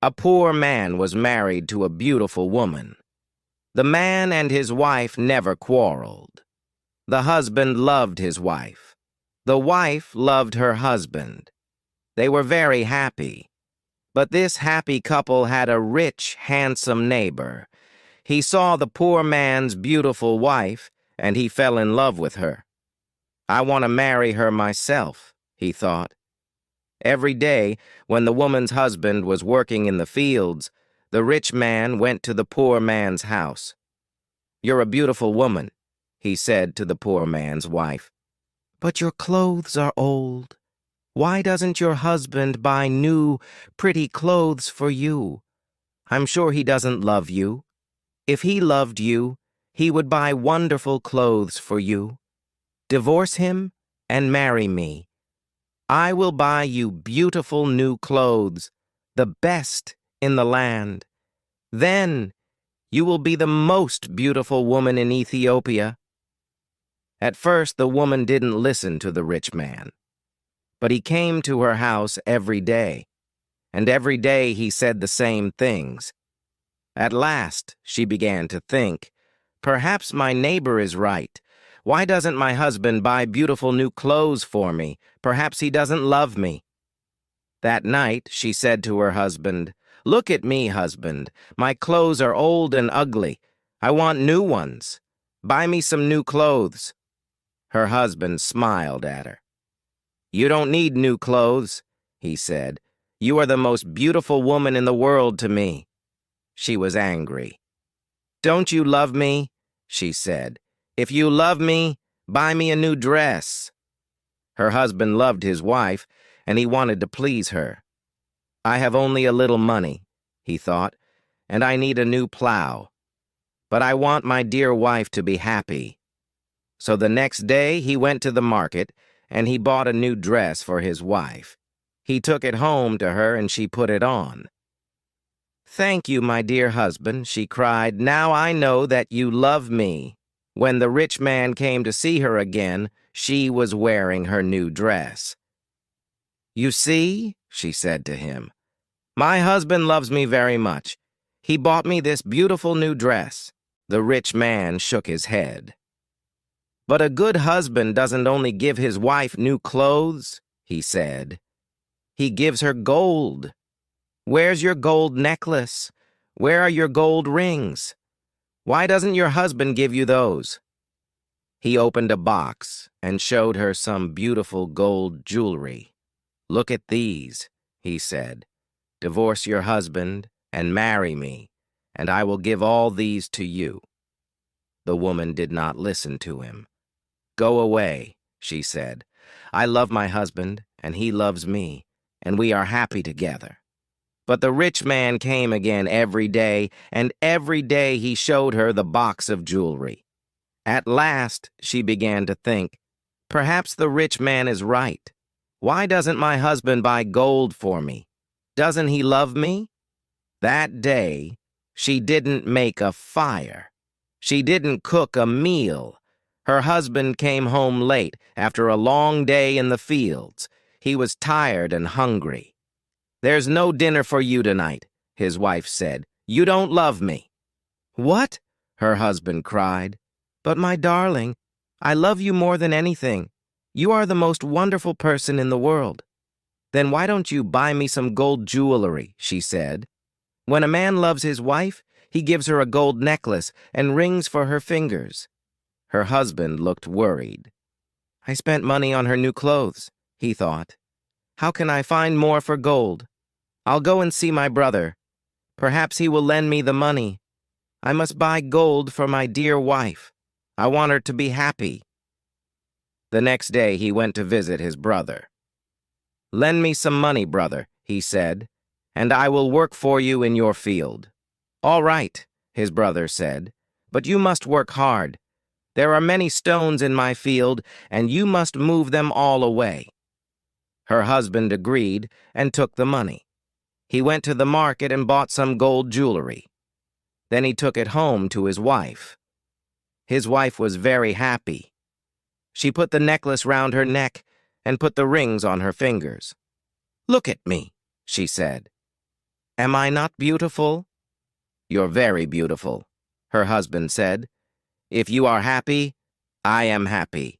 A poor man was married to a beautiful woman. The man and his wife never quarreled. The husband loved his wife. The wife loved her husband. They were very happy. But this happy couple had a rich, handsome neighbor. He saw the poor man's beautiful wife, and he fell in love with her. "I want to marry her myself," he thought. Every day, when the woman's husband was working in the fields, the rich man went to the poor man's house. "You're a beautiful woman," he said to the poor man's wife. "But your clothes are old. Why doesn't your husband buy new, pretty clothes for you? I'm sure he doesn't love you. If he loved you, he would buy wonderful clothes for you. Divorce him and marry me. I will buy you beautiful new clothes, the best in the land. Then you will be the most beautiful woman in Ethiopia." At first, the woman didn't listen to the rich man. But he came to her house every day, and every day he said the same things. At last, she began to think, "Perhaps my neighbor is right. Why doesn't my husband buy beautiful new clothes for me? Perhaps he doesn't love me." That night, she said to her husband, "Look at me, husband. My clothes are old and ugly. I want new ones. Buy me some new clothes." Her husband smiled at her. "You don't need new clothes," he said. "You are the most beautiful woman in the world to me." She was angry. "Don't you love me?" she said. "If you love me, buy me a new dress." Her husband loved his wife, and he wanted to please her. "I have only a little money," he thought, "and I need a new plow. But I want my dear wife to be happy." So the next day he went to the market, and he bought a new dress for his wife. He took it home to her, and she put it on. "Thank you, my dear husband," she cried. "Now I know that you love me." When the rich man came to see her again, she was wearing her new dress. "You see," she said to him, "my husband loves me very much. He bought me this beautiful new dress." The rich man shook his head. "But a good husband doesn't only give his wife new clothes," he said. "He gives her gold. Where's your gold necklace? Where are your gold rings? Why doesn't your husband give you those?" He opened a box and showed her some beautiful gold jewelry. "Look at these," he said. "Divorce your husband and marry me, and I will give all these to you." The woman did not listen to him. "Go away," she said. "I love my husband, and he loves me, and we are happy together." But the rich man came again every day, and every day he showed her the box of jewelry. At last, she began to think, "Perhaps the rich man is right. Why doesn't my husband buy gold for me? Doesn't he love me?" That day, she didn't make a fire. She didn't cook a meal. Her husband came home late after a long day in the fields. He was tired and hungry. "There's no dinner for you tonight," his wife said. "You don't love me." "What?" her husband cried. "But my darling, I love you more than anything. You are the most wonderful person in the world." "Then why don't you buy me some gold jewelry?" she said. "When a man loves his wife, he gives her a gold necklace and rings for her fingers." Her husband looked worried. "I spent money on her new clothes," he thought. "How can I find more for gold? I'll go and see my brother. Perhaps he will lend me the money. I must buy gold for my dear wife. I want her to be happy." The next day he went to visit his brother. "Lend me some money, brother," he said, "and I will work for you in your field." "All right," his brother said, "but you must work hard. There are many stones in my field, and you must move them all away." Her husband agreed and took the money. He went to the market and bought some gold jewelry. Then he took it home to his wife. His wife was very happy. She put the necklace round her neck and put the rings on her fingers. "Look at me," she said. Am I not beautiful? You're very beautiful, her husband said. If you are happy, I am happy.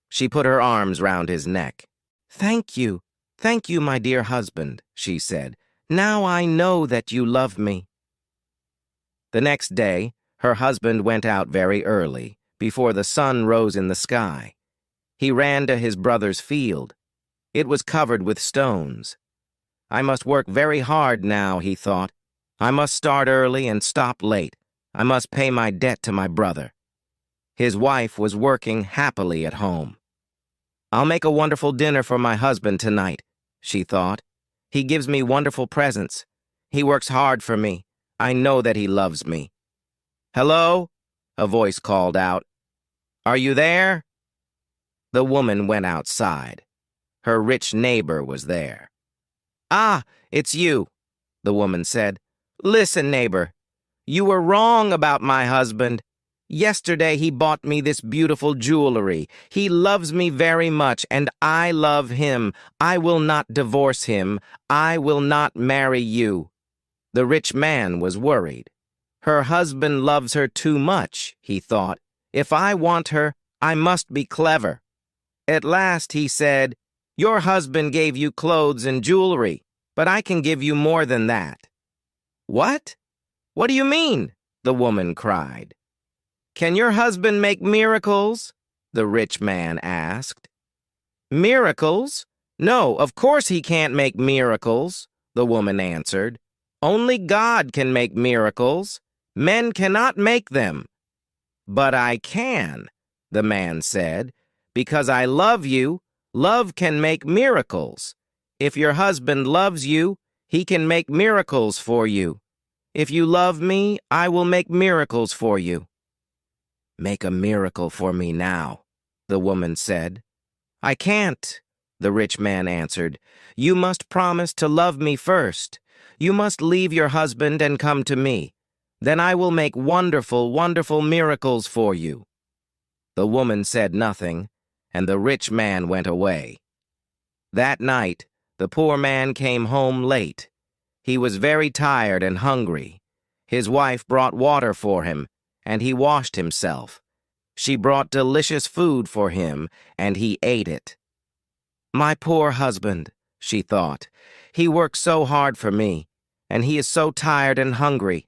She put her arms round his neck. Thank you, my dear husband, she said. Now I know that you love me. The next day, her husband went out very early, before the sun rose in the sky. He ran to his brother's field. It was covered with stones. I must work very hard now, he thought. I must start early and stop late. I must pay my debt to my brother. His wife was working happily at home. I'll make a wonderful dinner for my husband tonight, she thought. He gives me wonderful presents. He works hard for me. I know that he loves me. Hello? A voice called out. Are you there? The woman went outside. Her rich neighbor was there. Ah, it's you, the woman said. Listen, neighbor, you were wrong about my husband. Yesterday he bought me this beautiful jewelry. He loves me very much, and I love him. I will not divorce him. I will not marry you. The rich man was worried. Her husband loves her too much, he thought. If I want her, I must be clever. At last he said, Your husband gave you clothes and jewelry, but I can give you more than that. What? What do you mean? The woman cried. Can your husband make miracles? The rich man asked. Miracles? No, of course he can't make miracles, the woman answered. Only God can make miracles. Men cannot make them. But I can, the man said, because I love you. Love can make miracles. If your husband loves you, he can make miracles for you. If you love me, I will make miracles for you. Make a miracle for me now, the woman said. I can't, the rich man answered. You must promise to love me first. You must leave your husband and come to me. Then I will make wonderful, wonderful miracles for you. The woman said nothing, and the rich man went away. That night, the poor man came home late. He was very tired and hungry. His wife brought water for him, and he washed himself. She brought delicious food for him, and he ate it. My poor husband, she thought. He works so hard for me, and he is so tired and hungry.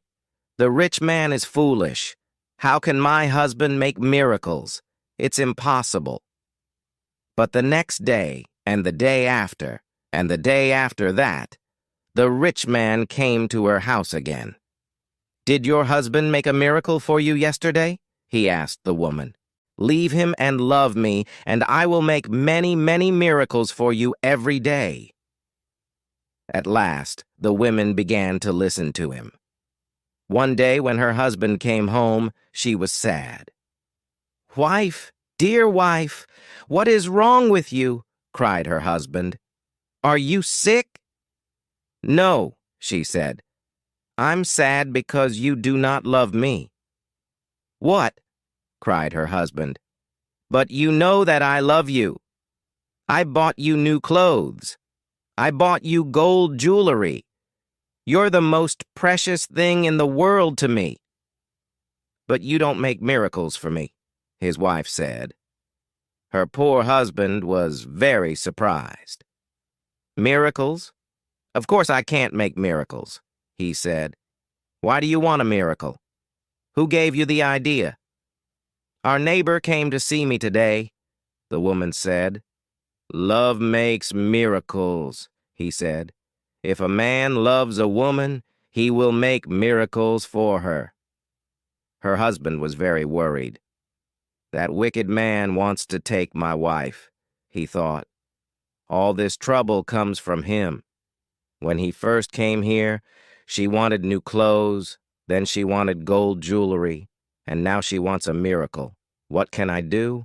The rich man is foolish. How can my husband make miracles? It's impossible. But the next day, and the day after, and the day after that, the rich man came to her house again. Did your husband make a miracle for you yesterday? He asked the woman. Leave him and love me, and I will make many, many miracles for you every day. At last, the women began to listen to him. One day when her husband came home, she was sad. Wife, dear wife, what is wrong with you? Cried her husband. Are you sick? No, she said. I'm sad because you do not love me. What? Cried her husband. But you know that I love you. I bought you new clothes. I bought you gold jewelry. You're the most precious thing in the world to me. But you don't make miracles for me, his wife said. Her poor husband was very surprised. Miracles? Of course I can't make miracles, he said. Why do you want a miracle? Who gave you the idea? Our neighbor came to see me today, the woman said. Love makes miracles, he said. If a man loves a woman, he will make miracles for her. Her husband was very worried. That wicked man wants to take my wife, he thought. All this trouble comes from him. When he first came here, she wanted new clothes, then she wanted gold jewelry, and now she wants a miracle. What can I do?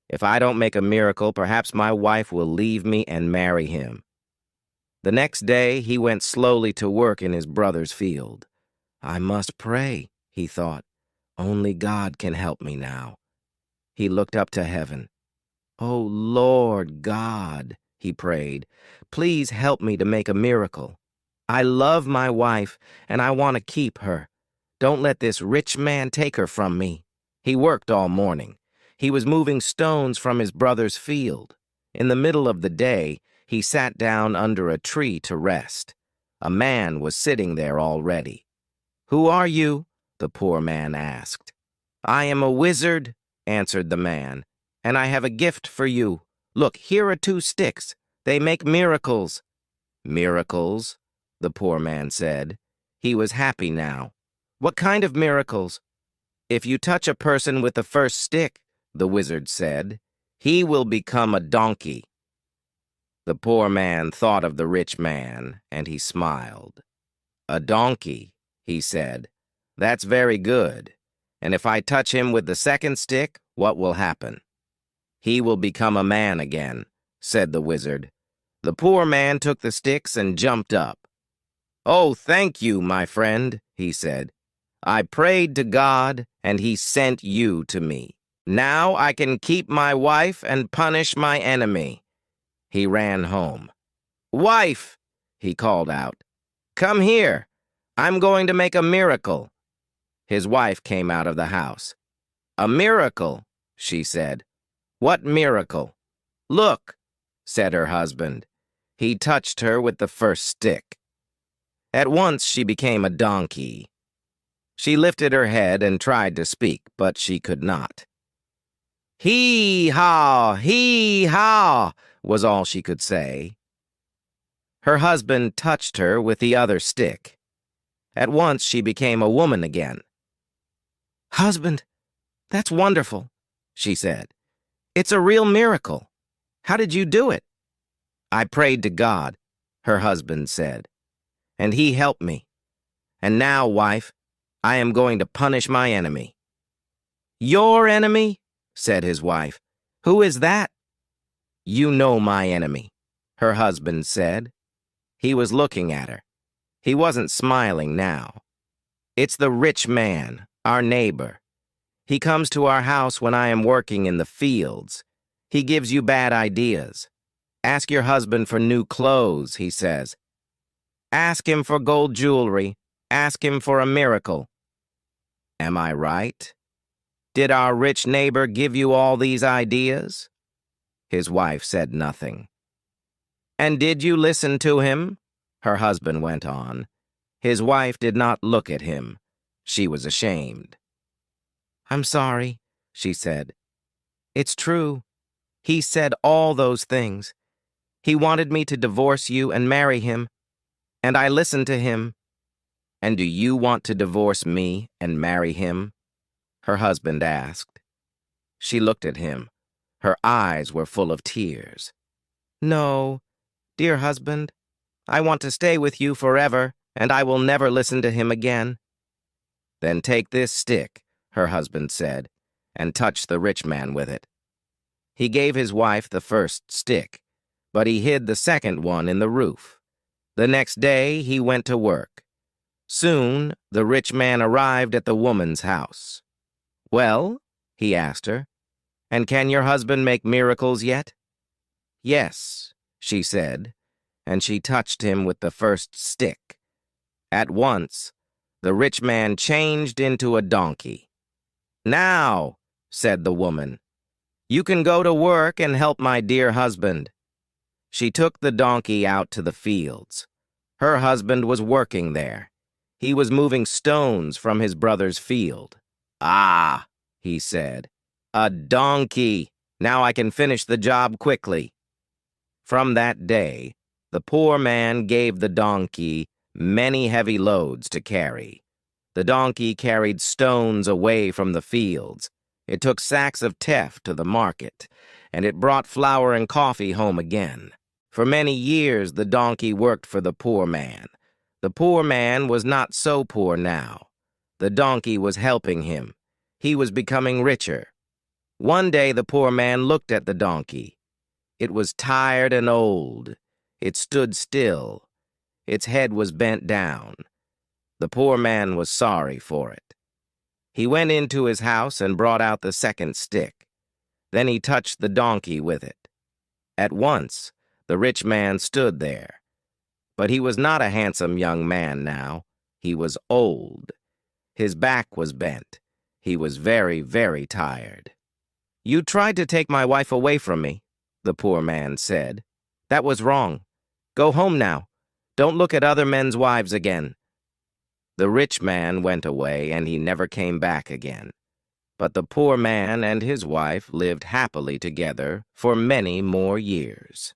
If I don't make a miracle, perhaps my wife will leave me and marry him. The next day, he went slowly to work in his brother's field. I must pray, he thought. Only God can help me now. He looked up to heaven. Oh, Lord God, he prayed, please help me to make a miracle. I love my wife, and I want to keep her. Don't let this rich man take her from me. He worked all morning. He was moving stones from his brother's field. In the middle of the day, he sat down under a tree to rest. A man was sitting there already. "Who are you?" the poor man asked. "I am a wizard," answered the man, "and I have a gift for you. Look, here are 2 sticks. They make miracles." "Miracles?" the poor man said. He was happy now. "What kind of miracles?" "If you touch a person with the first stick," the wizard said, "he will become a donkey." The poor man thought of the rich man, and he smiled. "A donkey," he said. "That's very good. And if I touch him with the second stick, what will happen?" "He will become a man again," said the wizard. The poor man took the sticks and jumped up. "Oh, thank you, my friend," he said. "I prayed to God, and he sent you to me. Now I can keep my wife and punish my enemy." He ran home. "Wife," he called out, "come here. I'm going to make a miracle." His wife came out of the house. "A miracle," she said. "What miracle?" "Look," said her husband. He touched her with the first stick. At once she became a donkey. She lifted her head and tried to speak, but she could not. "Hee-haw, hee-haw," was all she could say. Her husband touched her with the other stick. At once she became a woman again. "Husband, that's wonderful," she said. "It's a real miracle. How did you do it?" "I prayed to God," her husband said, "and he helped me. And now, wife, I am going to punish my enemy." "Your enemy?" said his wife. "Who is that?" "You know my enemy," her husband said. He was looking at her. He wasn't smiling now. "It's the rich man, our neighbor. He comes to our house when I am working in the fields. He gives you bad ideas. Ask your husband for new clothes, he says. Ask him for gold jewelry. Ask him for a miracle." Am I right? Did our rich neighbor give you all these ideas? His wife said nothing. "And did you listen to him?" her husband went on. His wife did not look at him. She was ashamed. "I'm sorry," she said. "It's true. He said all those things. He wanted me to divorce you and marry him, and I listened to him." "And do you want to divorce me and marry him?" her husband asked. She looked at him. Her eyes were full of tears. "No, dear husband, I want to stay with you forever, and I will never listen to him again." "Then take this stick," her husband said, and touch the rich man with it. He gave his wife the first stick, but he hid the second one in the roof. The next day he went to work. Soon the rich man arrived at the woman's house. "Well," he asked her, "and can your husband make miracles yet?" "Yes," she said, and she touched him with the first stick. At once, the rich man changed into a donkey. "Now," said the woman, "you can go to work and help my dear husband." She took the donkey out to the fields. Her husband was working there. He was moving stones from his brother's field. "Ah," he said, "a donkey. Now I can finish the job quickly." From that day, the poor man gave the donkey many heavy loads to carry. The donkey carried stones away from the fields. It took sacks of teff to the market, and it brought flour and coffee home again. For many years the donkey worked for the poor man. The poor man was not so poor now. The donkey was helping him. He was becoming richer. One day the poor man looked at the donkey. It was tired and old. It stood still. Its head was bent down. The poor man was sorry for it. He went into his house and brought out the second stick. Then he touched the donkey with it. At once, the rich man stood there. But he was not a handsome young man now. He was old. His back was bent. He was very, very tired. "You tried to take my wife away from me," the poor man said. "That was wrong. Go home now. Don't look at other men's wives again." The rich man went away, and he never came back again. But the poor man and his wife lived happily together for many more years.